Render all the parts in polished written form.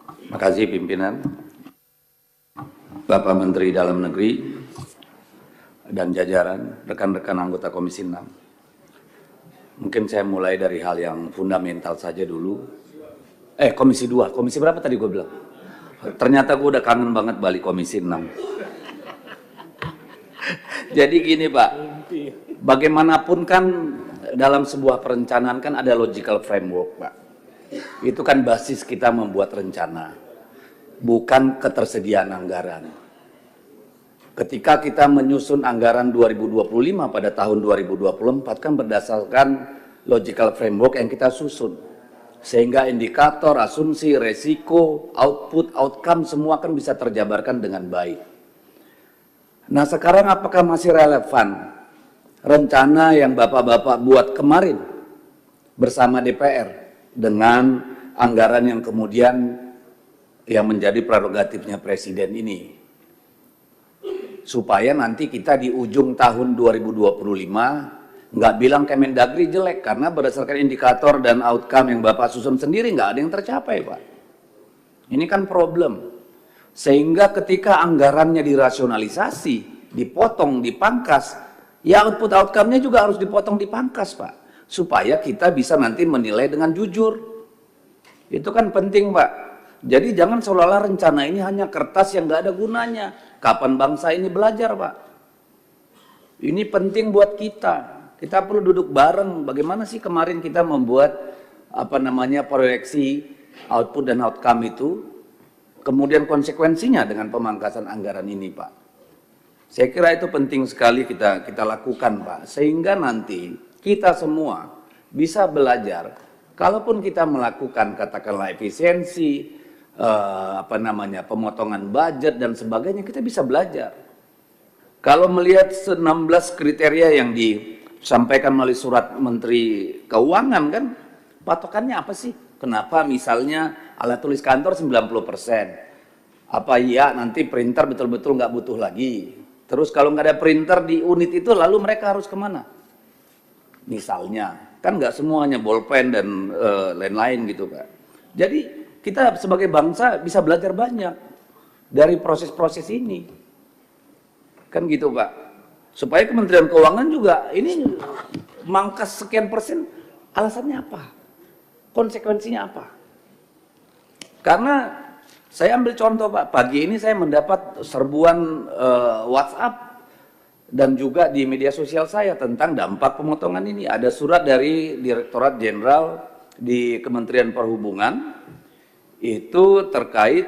Terima kasih pimpinan, Bapak Menteri Dalam Negeri dan jajaran, rekan-rekan anggota Komisi 6. Mungkin saya mulai dari hal yang fundamental saja dulu. Komisi 2, komisi berapa tadi gue bilang? Ternyata gue udah kangen banget balik Komisi 6. Jadi gini Pak, bagaimanapun kan dalam sebuah perencanaan kan ada logical framework Pak. Itu kan basis kita membuat rencana, bukan ketersediaan anggaran. Ketika kita menyusun anggaran 2025 pada tahun 2024 kan berdasarkan logical framework yang kita susun. Sehingga indikator, asumsi, resiko, output, outcome semua kan bisa terjabarkan dengan baik. Nah sekarang apakah masih relevan rencana yang Bapak-Bapak buat kemarin bersama DPR dengan anggaran yang kemudian yang menjadi prerogatifnya Presiden ini? Supaya nanti kita di ujung tahun 2025 nggak bilang Kemendagri jelek, karena berdasarkan indikator dan outcome yang Bapak susun sendiri nggak ada yang tercapai Pak. Ini kan problem. Sehingga ketika anggarannya dirasionalisasi, dipotong, dipangkas, ya output outcome-nya juga harus dipotong, dipangkas Pak. Supaya kita bisa nanti menilai dengan jujur. Itu kan penting Pak. Jadi jangan seolah-olah rencana ini hanya kertas yang nggak ada gunanya. Kapan bangsa ini belajar Pak? Ini penting buat kita. Kita perlu duduk bareng. Bagaimana sih kemarin kita membuat proyeksi output dan outcome itu, kemudian konsekuensinya dengan pemangkasan anggaran ini Pak. Saya kira itu penting sekali kita lakukan Pak, sehingga nanti kita semua bisa belajar. Kalaupun kita melakukan katakanlah efisiensi, pemotongan budget dan sebagainya, kita bisa belajar. Kalau melihat 16 kriteria yang disampaikan melalui surat Menteri Keuangan kan, patokannya apa sih? Kenapa misalnya alat tulis kantor 90%? Apa iya nanti printer betul-betul nggak butuh lagi? Terus kalau nggak ada printer di unit itu, lalu mereka harus kemana? Misalnya, kan nggak semuanya bolpen dan lain-lain gitu Pak. Jadi kita sebagai bangsa bisa belajar banyak dari proses-proses ini. Kan gitu Pak. Supaya Kementerian Keuangan juga ini mangkas sekian persen, alasannya apa? Konsekuensinya apa? Karena saya ambil contoh Pak, pagi ini saya mendapat serbuan WhatsApp dan juga di media sosial saya tentang dampak pemotongan ini. Ada surat dari Direktorat Jenderal di Kementerian Perhubungan itu terkait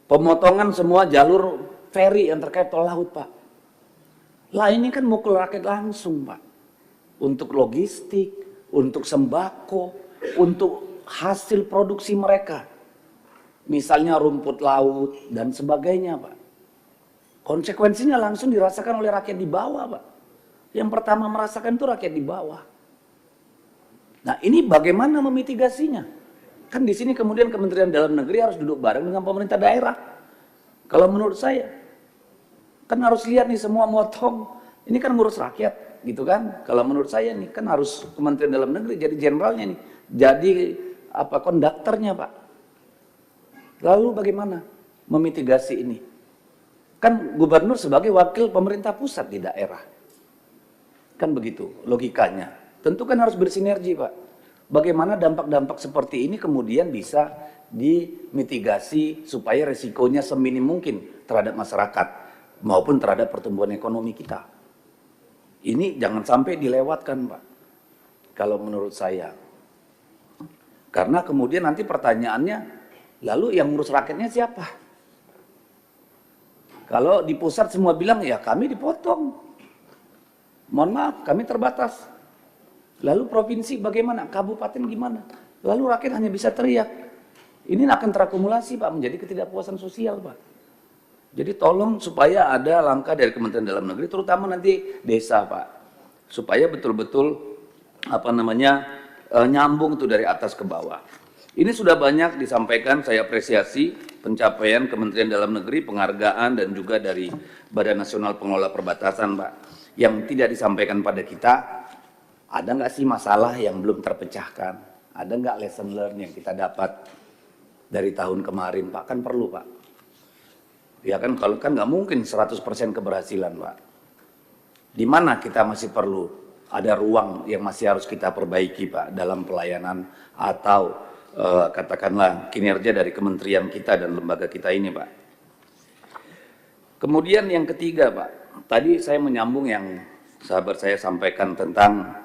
pemotongan semua jalur feri yang terkait tol laut Pak. Lah ini kan mukul rakyat langsung Pak. Untuk logistik, untuk sembako, untuk hasil produksi mereka. Misalnya rumput laut dan sebagainya Pak. Konsekuensinya langsung dirasakan oleh rakyat di bawah Pak. Yang pertama merasakan itu rakyat di bawah. Nah ini bagaimana memitigasinya? Kan di sini kemudian Kementerian Dalam Negeri harus duduk bareng dengan pemerintah daerah. Kalau menurut saya, kan harus lihat nih semua motong. Ini kan ngurus rakyat gitu kan. Kalau menurut saya nih kan harus Kementerian Dalam Negeri jadi jenderalnya nih. Jadi konduktornya Pak. Lalu bagaimana memitigasi ini? Kan gubernur sebagai wakil pemerintah pusat di daerah. Kan begitu logikanya. Tentu kan harus bersinergi Pak. Bagaimana dampak-dampak seperti ini kemudian bisa dimitigasi supaya resikonya seminim mungkin terhadap masyarakat maupun terhadap pertumbuhan ekonomi kita. Ini jangan sampai dilewatkan Pak. Kalau menurut saya. Karena kemudian nanti pertanyaannya, lalu yang ngurus rakyatnya siapa? Kalau di pusat semua bilang, ya kami dipotong. Mohon maaf, kami terbatas. Lalu provinsi bagaimana? Kabupaten gimana? Lalu rakyat hanya bisa teriak. Ini akan terakumulasi Pak, menjadi ketidakpuasan sosial Pak. Jadi tolong supaya ada langkah dari Kementerian Dalam Negeri, terutama nanti desa Pak. Supaya betul-betul nyambung tuh dari atas ke bawah. Ini sudah banyak disampaikan, saya apresiasi pencapaian Kementerian Dalam Negeri, penghargaan dan juga dari Badan Nasional Pengelola Perbatasan Pak. Yang tidak disampaikan pada kita, ada nggak sih masalah yang belum terpecahkan? Ada nggak lesson learn yang kita dapat dari tahun kemarin, Pak? Kan perlu, Pak. Ya kan, kalau kan nggak mungkin 100% keberhasilan, Pak. Di mana kita masih perlu ada ruang yang masih harus kita perbaiki, Pak, dalam pelayanan atau katakanlah kinerja dari kementerian kita dan lembaga kita ini, Pak. Kemudian yang ketiga, Pak, tadi saya menyambung yang sahabat saya sampaikan tentang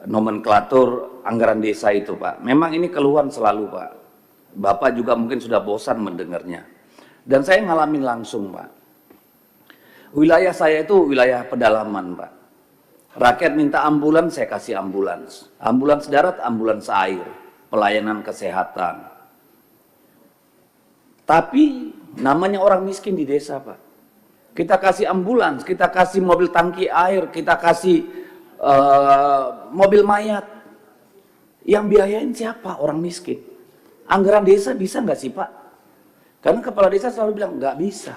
nomenklatur anggaran desa itu, Pak. Memang ini keluhan selalu, Pak. Bapak juga mungkin sudah bosan mendengarnya. Dan saya ngalamin langsung, Pak. Wilayah saya itu wilayah pedalaman, Pak. Rakyat minta ambulans, saya kasih ambulans. Ambulans darat, ambulans air. Pelayanan kesehatan. Tapi namanya orang miskin di desa, Pak. Kita kasih ambulans, kita kasih mobil tangki air, kita kasih mobil mayat. Yang biayain siapa? Orang miskin. Anggaran desa bisa nggak sih, Pak? Karena kepala desa selalu bilang, nggak bisa.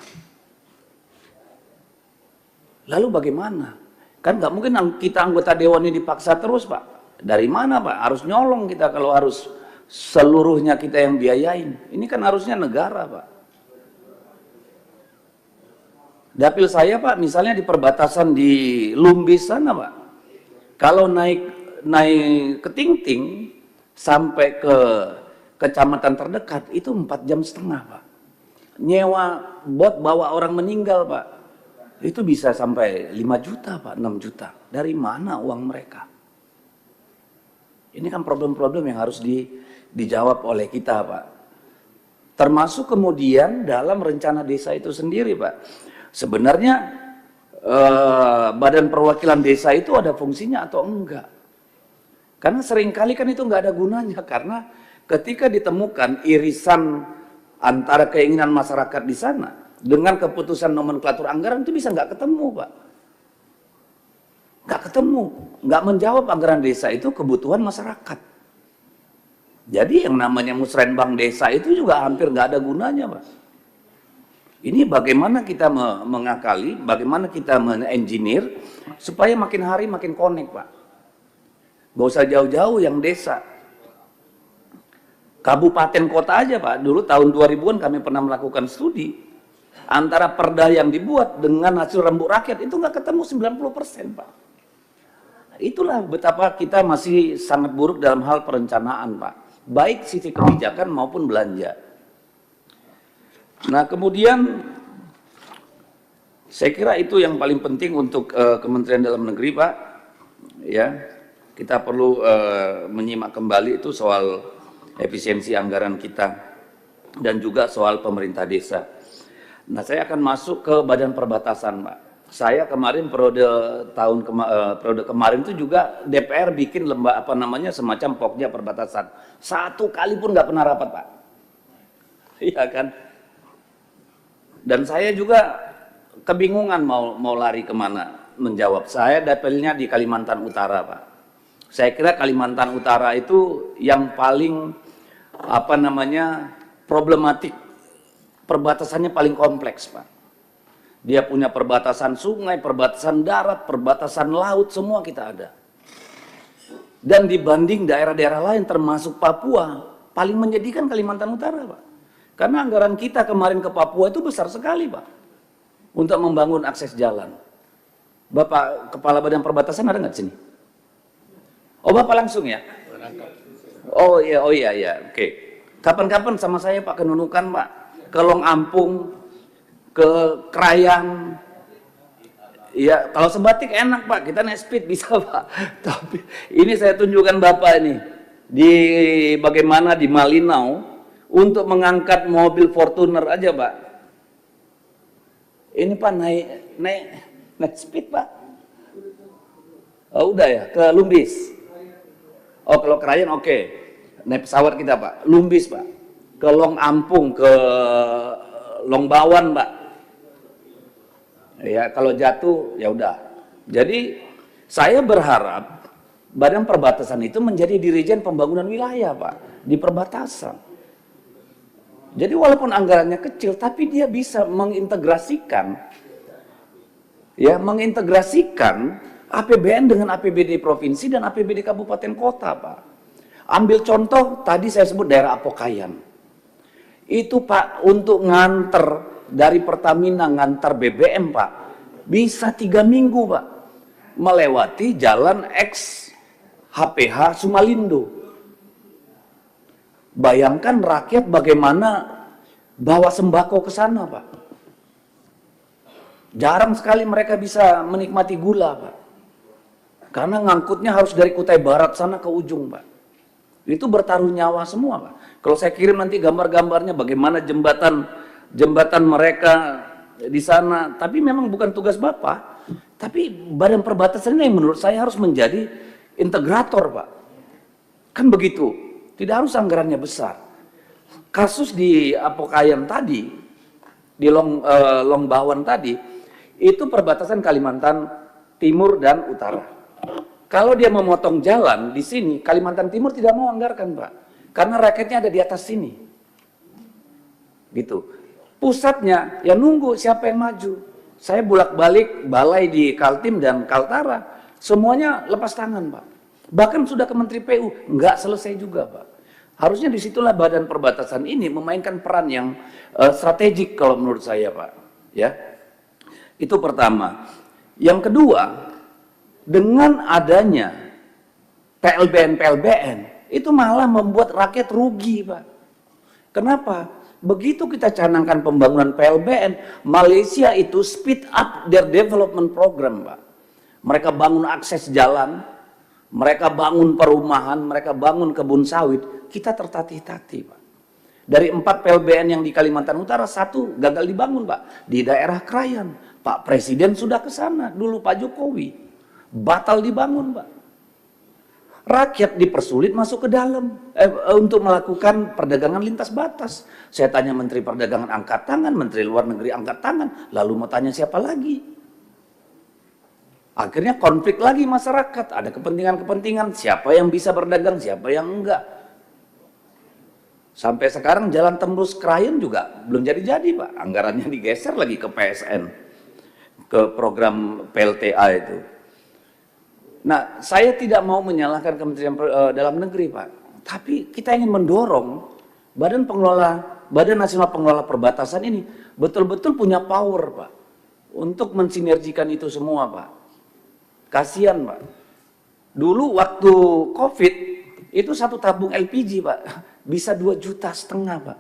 Lalu bagaimana? Kan nggak mungkin kita anggota dewan ini dipaksa terus, Pak. Dari mana, Pak? Harus nyolong kita kalau harus seluruhnya kita yang biayain. Ini kan harusnya negara, Pak. Dapil saya, Pak, misalnya di perbatasan di Lumbis sana, Pak. Kalau naik ke Tingting sampai ke kecamatan terdekat itu 4,5 jam, Pak. Nyewa bot bawa orang meninggal, Pak. Itu bisa sampai 5 juta, Pak, 6 juta. Dari mana uang mereka? Ini kan problem-problem yang harus dijawab oleh kita, Pak. Termasuk kemudian dalam rencana desa itu sendiri, Pak. Sebenarnya badan perwakilan desa itu ada fungsinya atau enggak? Karena seringkali kan itu enggak ada gunanya, karena ketika ditemukan irisan antara keinginan masyarakat di sana dengan keputusan nomenklatur anggaran itu bisa nggak ketemu, Pak. Nggak ketemu, nggak menjawab anggaran desa itu kebutuhan masyarakat. Jadi yang namanya musrenbang desa itu juga hampir nggak ada gunanya, Pak. Ini bagaimana kita mengakali, bagaimana kita menengineer supaya makin hari makin connect, Pak. Nggak usah jauh-jauh yang desa. Kabupaten kota aja, Pak. Dulu tahun 2000-an kami pernah melakukan studi. Antara perda yang dibuat dengan hasil rembuk rakyat itu nggak ketemu 90%, Pak. Itulah betapa kita masih sangat buruk dalam hal perencanaan, Pak. Baik sisi kebijakan maupun belanja. Nah, kemudian saya kira itu yang paling penting untuk Kementerian Dalam Negeri, Pak. Ya, kita perlu menyimak kembali itu soal efisiensi anggaran kita dan juga soal pemerintah desa. Nah, saya akan masuk ke badan perbatasan, Pak. Saya kemarin periode kemarin itu juga DPR bikin semacam pokja perbatasan. Satu kali pun nggak pernah rapat, Pak. Iya kan? Dan saya juga kebingungan mau lari kemana menjawab. Saya dapilnya di Kalimantan Utara, Pak. Saya kira Kalimantan Utara itu yang paling problematik, perbatasannya paling kompleks, Pak. Dia punya perbatasan sungai, perbatasan darat, perbatasan laut, semua kita ada. Dan dibanding daerah-daerah lain termasuk Papua, paling menyedihkan Kalimantan Utara, Pak. Karena anggaran kita kemarin ke Papua itu besar sekali, Pak, untuk membangun akses jalan. Bapak Kepala Badan Perbatasan ada nggak di sini? Oh, Bapak langsung ya? Oh iya, oke. Kapan-kapan sama saya, Pak, ke Nunukan, Pak, ke Long Ampung, ke Krayang. Ya, kalau sebatik enak, Pak, kita naik speed bisa, Pak. Tapi ini saya tunjukkan Bapak ini bagaimana di Malinau untuk mengangkat mobil Fortuner aja, Pak. Ini, Pak, naik speed, Pak. Oh, udah ya, ke Lumbis. Oh, kalau Krayan oke. Naik pesawat kita, Pak. Lumbis, Pak. Ke Long Ampung, ke Longbawan, Pak. Ya, kalau jatuh ya udah. Jadi saya berharap Badan Perbatasan itu menjadi dirijen pembangunan wilayah, Pak, di perbatasan. Jadi walaupun anggarannya kecil, tapi dia bisa mengintegrasikan APBN dengan APBD provinsi dan APBD kabupaten kota, Pak. Ambil contoh tadi saya sebut daerah Apokayan. Itu Pak, untuk nganter dari Pertamina nganter BBM Pak, bisa 3 minggu Pak, melewati jalan X HPH Sumalindo. Bayangkan rakyat bagaimana bawa sembako ke sana Pak. Jarang sekali mereka bisa menikmati gula Pak, karena ngangkutnya harus dari Kutai Barat sana ke ujung Pak. Itu bertaruh nyawa semua Pak. Kalau saya kirim nanti gambar-gambarnya bagaimana jembatan mereka di sana. Tapi memang bukan tugas Bapak. Tapi Badan Perbatasan ini menurut saya harus menjadi integrator Pak. Kan begitu. Tidak harus anggarannya besar. Kasus di Apokayan tadi, di Longbawan tadi, itu perbatasan Kalimantan Timur dan Utara. Kalau dia memotong jalan di sini, Kalimantan Timur tidak mau anggarkan Pak. Karena rakyatnya ada di atas sini. Gitu. Pusatnya ya nunggu siapa yang maju. Saya bolak-balik balai di Kaltim dan Kaltara, semuanya lepas tangan Pak. Bahkan sudah ke Menteri PU, nggak selesai juga Pak. Harusnya disitulah Badan Perbatasan ini memainkan peran yang strategik kalau menurut saya Pak. Ya, itu pertama. Yang kedua, dengan adanya PLBN itu malah membuat rakyat rugi Pak. Kenapa? Begitu kita canangkan pembangunan PLBN, Malaysia itu speed up their development program Pak. Mereka bangun akses jalan, mereka bangun perumahan, mereka bangun kebun sawit, kita tertatih-tatih Pak. Dari 4 PLBN yang di Kalimantan Utara, 1 gagal dibangun Pak, di daerah Krayan. Pak Presiden sudah ke sana, dulu Pak Jokowi. Batal dibangun Pak. Rakyat dipersulit masuk ke dalam untuk melakukan perdagangan lintas batas. Saya tanya Menteri Perdagangan angkat tangan, Menteri Luar Negeri angkat tangan, lalu mau tanya siapa lagi? Akhirnya konflik lagi masyarakat, ada kepentingan-kepentingan, siapa yang bisa berdagang, siapa yang enggak. Sampai sekarang jalan tembus Krayan juga belum jadi-jadi Pak, anggarannya digeser lagi ke PSN, ke program PLTA itu. Nah, saya tidak mau menyalahkan Kementerian Dalam Negeri, Pak. Tapi kita ingin mendorong Badan Nasional Pengelola Perbatasan ini betul-betul punya power, Pak, untuk mensinergikan itu semua, Pak. Kasihan, Pak. Dulu waktu COVID itu 1 tabung LPG, Pak, bisa 2,5 juta, Pak.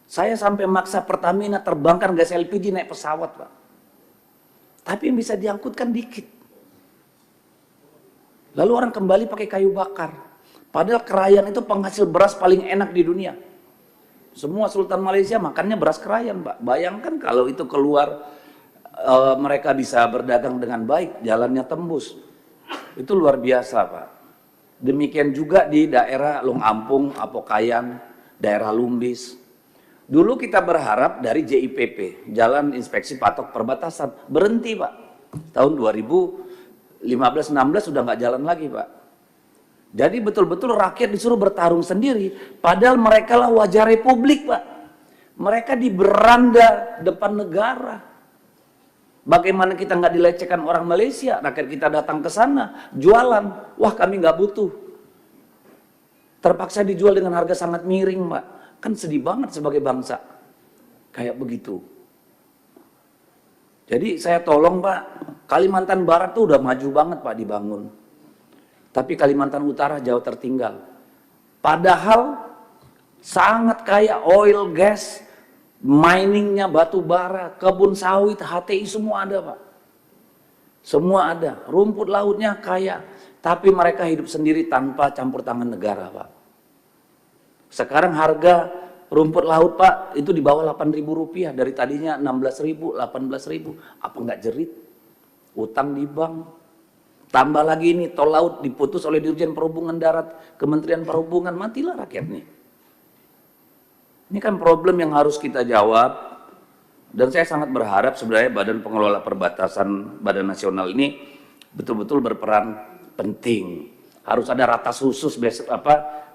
Saya sampai maksa Pertamina terbangkan gas LPG naik pesawat, Pak. Tapi yang bisa diangkutkan dikit. Lalu orang kembali pakai kayu bakar. Padahal Krayan itu penghasil beras paling enak di dunia. Semua Sultan Malaysia makannya beras Krayan, Pak. Bayangkan kalau itu keluar, mereka bisa berdagang dengan baik, jalannya tembus. Itu luar biasa, Pak. Demikian juga di daerah Long Ampung, Apokayan, daerah Lumbis. Dulu kita berharap dari JIPP, Jalan Inspeksi Patok Perbatasan, berhenti, Pak. Tahun 2015-16 sudah nggak jalan lagi, Pak. Jadi betul-betul rakyat disuruh bertarung sendiri, padahal mereka lah wajah republik, Pak. Mereka di beranda depan negara. Bagaimana kita nggak dilecehkan orang Malaysia, rakyat kita datang ke sana, jualan, wah kami nggak butuh. Terpaksa dijual dengan harga sangat miring, Pak. Kan sedih banget sebagai bangsa. Kayak begitu. Jadi saya tolong Pak, Kalimantan Barat tuh udah maju banget Pak dibangun. Tapi Kalimantan Utara jauh tertinggal. Padahal sangat kaya oil, gas, miningnya batu bara, kebun sawit, HTI semua ada Pak. Semua ada, rumput lautnya kaya. Tapi mereka hidup sendiri tanpa campur tangan negara Pak. Sekarang harga rumput laut Pak itu di bawah Rp8.000, dari tadinya Rp16.000, Rp18.000. Apa nggak jerit? Utang di bank. Tambah lagi ini tol laut diputus oleh Dirjen Perhubungan Darat, Kementerian Perhubungan, matilah rakyat nih. Ini kan problem yang harus kita jawab. Dan saya sangat berharap sebenarnya Badan Pengelola Perbatasan Badan Nasional ini betul-betul berperan penting. Harus ada ratas khusus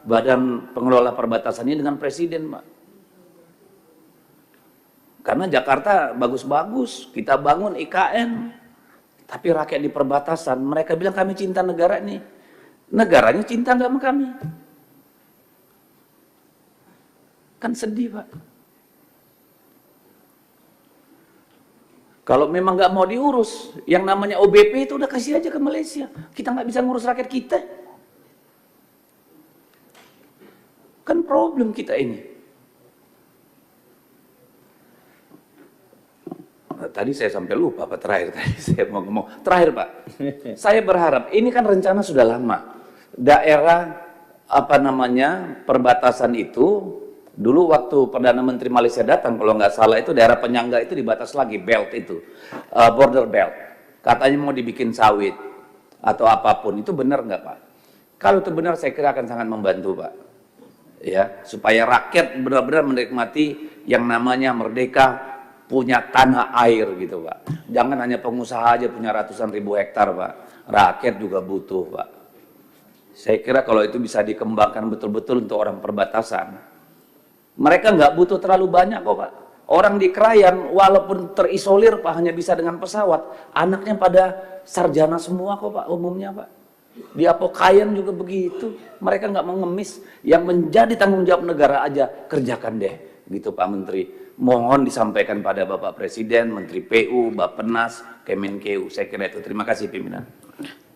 Badan Pengelola Perbatasan ini dengan Presiden, Pak. Karena Jakarta bagus-bagus, kita bangun IKN, tapi rakyat di perbatasan, mereka bilang kami cinta negara ini. Negaranya cinta nggak sama kami? Kan sedih, Pak. Kalau memang nggak mau diurus, yang namanya OBP itu udah kasih aja ke Malaysia. Kita nggak bisa ngurus rakyat kita. Kan problem kita ini. Tadi saya sampai lupa Pak, terakhir tadi saya mau ngomong. Terakhir Pak, saya berharap, ini kan rencana sudah lama. Daerah perbatasan itu, dulu waktu Perdana Menteri Malaysia datang, kalau nggak salah itu daerah penyangga itu dibatas lagi, belt itu, border belt. Katanya mau dibikin sawit atau apapun, itu benar nggak Pak? Kalau itu benar saya kira akan sangat membantu Pak. Ya, supaya rakyat benar-benar menikmati yang namanya merdeka, punya tanah air gitu Pak. Jangan hanya pengusaha aja punya ratusan ribu hektar Pak. Rakyat juga butuh Pak. Saya kira kalau itu bisa dikembangkan betul-betul untuk orang perbatasan. Mereka nggak butuh terlalu banyak kok Pak. Orang di Krayan walaupun terisolir Pak hanya bisa dengan pesawat. Anaknya pada sarjana semua kok Pak umumnya Pak. Di Apokayan juga begitu. Mereka nggak mau ngemis. Yang menjadi tanggung jawab negara aja kerjakan deh. Gitu Pak Menteri. Mohon disampaikan pada Bapak Presiden, Menteri PU, Bappenas, Kemenkeu. Saya kira itu. Terima kasih pimpinan.